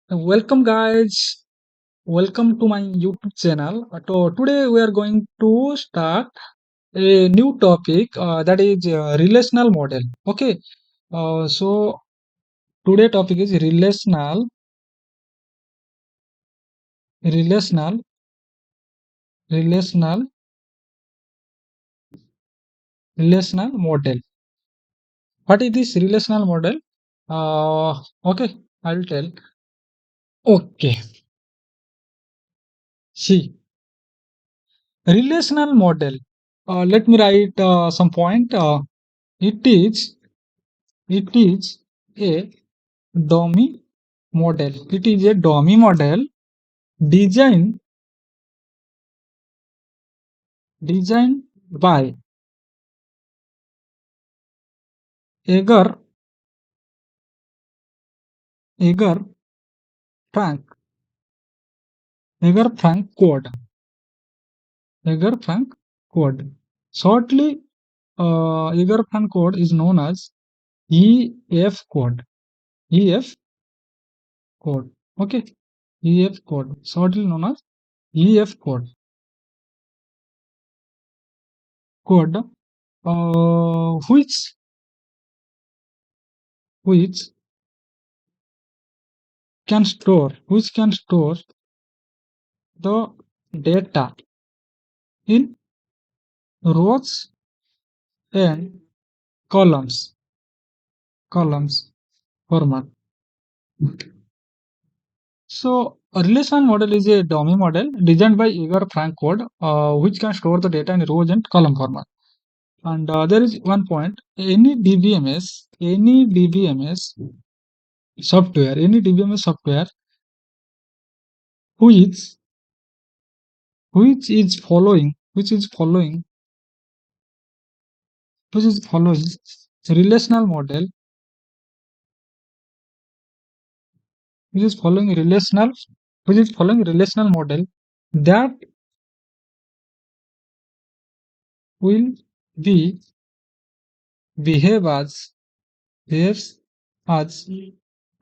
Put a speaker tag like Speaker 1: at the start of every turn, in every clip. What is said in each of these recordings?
Speaker 1: Welcome, guys. Welcome to my YouTube channel. Today we are going to start a new topic that is relational model. Okay. So today topic is relational, relational, relational model. What is this relational model? Okay, I'll tell. Okay. See, relational model. Let me write some point. It is it is a dummy model. It is a dummy model designed designed by Eger Eger Frank Eger Frank code. Shortly, Eger Frank code is known as EF code. EF code. Okay, EF code. Shortly known as EF code. Code. Which can store the data in rows and columns format. So a relational model is a dummy model designed by Igor Frankfurt, which can store the data in rows and column format. And there is one point: any DBMS software which is following relational model, which is following relational model that will be behave as behaves as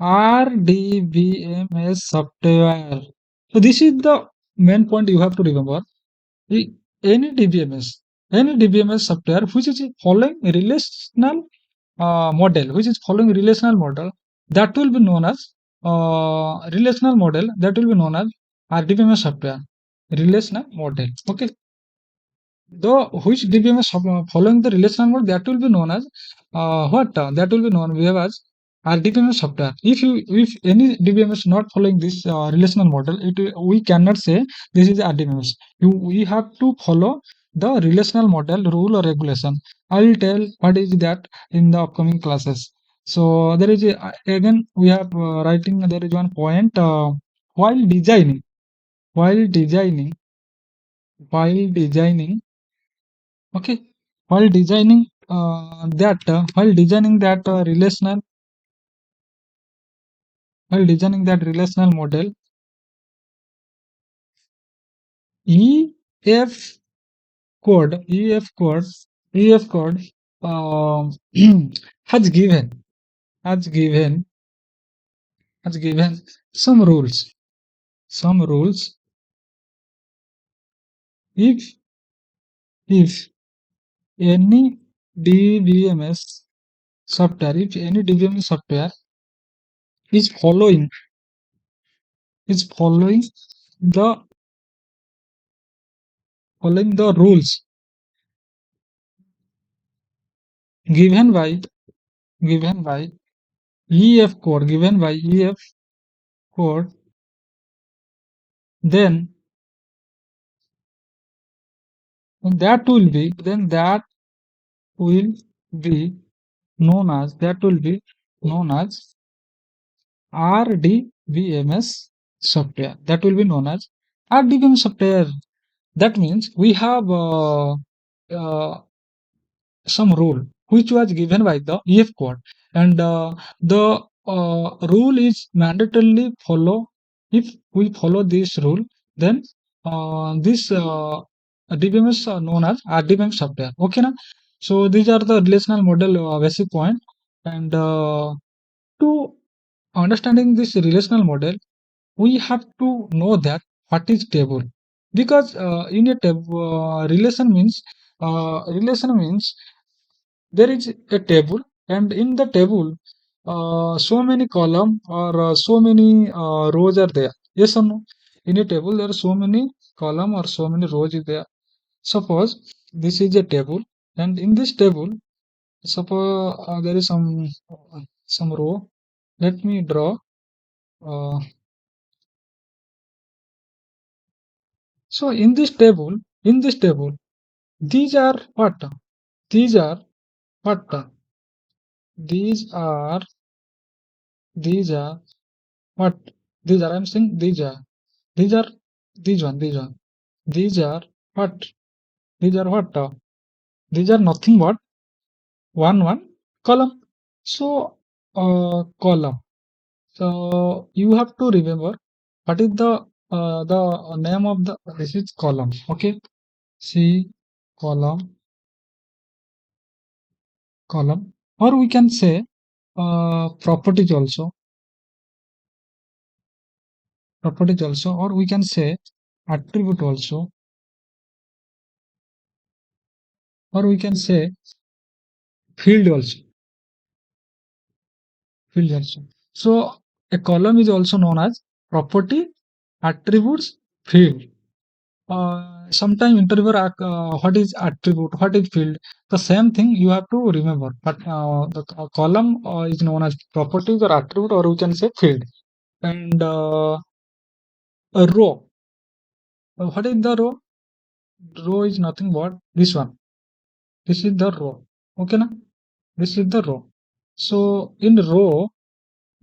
Speaker 1: RDBMS software. So this is the main point you have to remember. I- Any DBMS, any DBMS software which is following relational model, that will be known as RDBMS software. Relational model. Okay. The which DBMS following the relational model, that will be known as that will be known we have as RDBMS software. If any DBMS not following this relational model, we cannot say this is RDBMS. We have to follow the relational model rule or regulation. I will tell what is that in the upcoming classes. So there is again we have writing, there is one point while designing while designing while designing okay while designing that relational model, ef code ef code ef code um, has given has given has given some rules. If if any DBMS software is following the rules given by given by EF code, then will be known as RDBMS software. That will be known as RDBMS software. That means we have uh, some rule which was given by the EF code, and the rule is mandatorily follow. If we follow this rule, then this DBMS are known as RDBMS software. Okay, na? So these are the relational model basic point, and to understanding this relational model, we have to know that what is table, because in a table relation means there is a table, and in the table so many column or so many rows are there. Yes or no? In a table there are so many column or so many rows is there. Suppose this is a table, and in this table, suppose there is some row. Let me draw. uh, so in this table, these are what? These are what? These are these are what? These are, I'm saying these are these are what? These are what? These are nothing but one column. So column. So you have to remember what is the name of the, this is column. Okay. See, column, column, or we can say properties also, or we can say attribute also, or we can say field also, field also. So a column is also known as property, attributes, field. Sometime interviewer ask, what is attribute, what is field. The same thing you have to remember. But the column is known as properties or attribute, or we can say field. And a row. What is the row? Row is nothing but this one. This is the row. Okay, na? This is the row. So in row,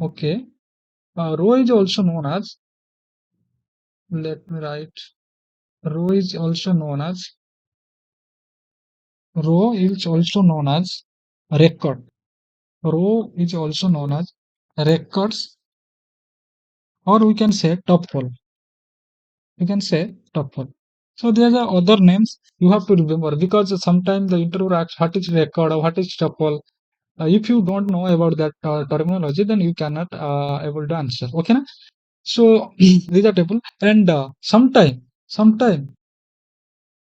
Speaker 1: okay, row is also known as. Let me write. Row is also known as. Row is also known as record. Row is also known as records, or we can say tuple. You can say tuple. So there are other names you have to remember, because sometimes the interviewer asks what is record or what is tuple. If you don't know about that terminology, then you cannot able to answer. Okay, na? So these are tuple, and sometime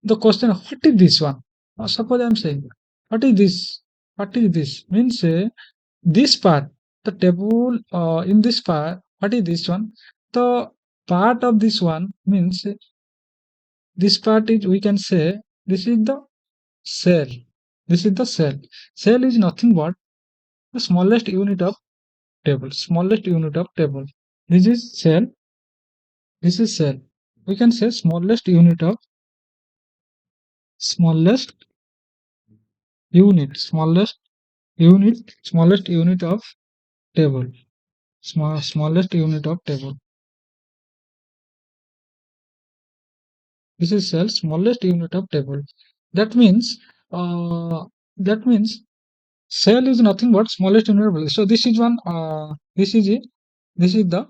Speaker 1: the question, what is this one? Suppose I'm saying, what is this? What is this? Means this part, the table in this part, what is this one? The part of this one means this part is, we can say, this is the cell. This is the cell. Cell is nothing but the smallest unit of table. Smallest unit of table. This is cell. This is cell. We can say smallest smallest unit of table. Smallest unit of table. This is cell, smallest unit of table. That means uh, that means cell is nothing but smallest unit of table. So this is one. This is the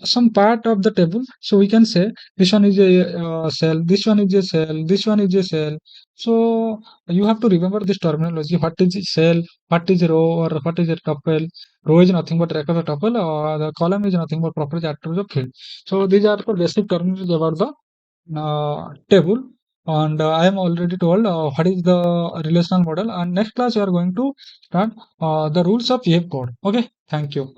Speaker 1: some part of the table. So we can say this one is a cell. This one is a cell. This one is a cell. So you have to remember this terminology. What is a cell? What is a row? Or what is a tuple? Row is nothing but record of tuple. The column is nothing but property attribute of field. So these are the basic terminology about the table, and I am already told what is the relational model, and next class we are going to start the rules of EF code. Okay, thank you.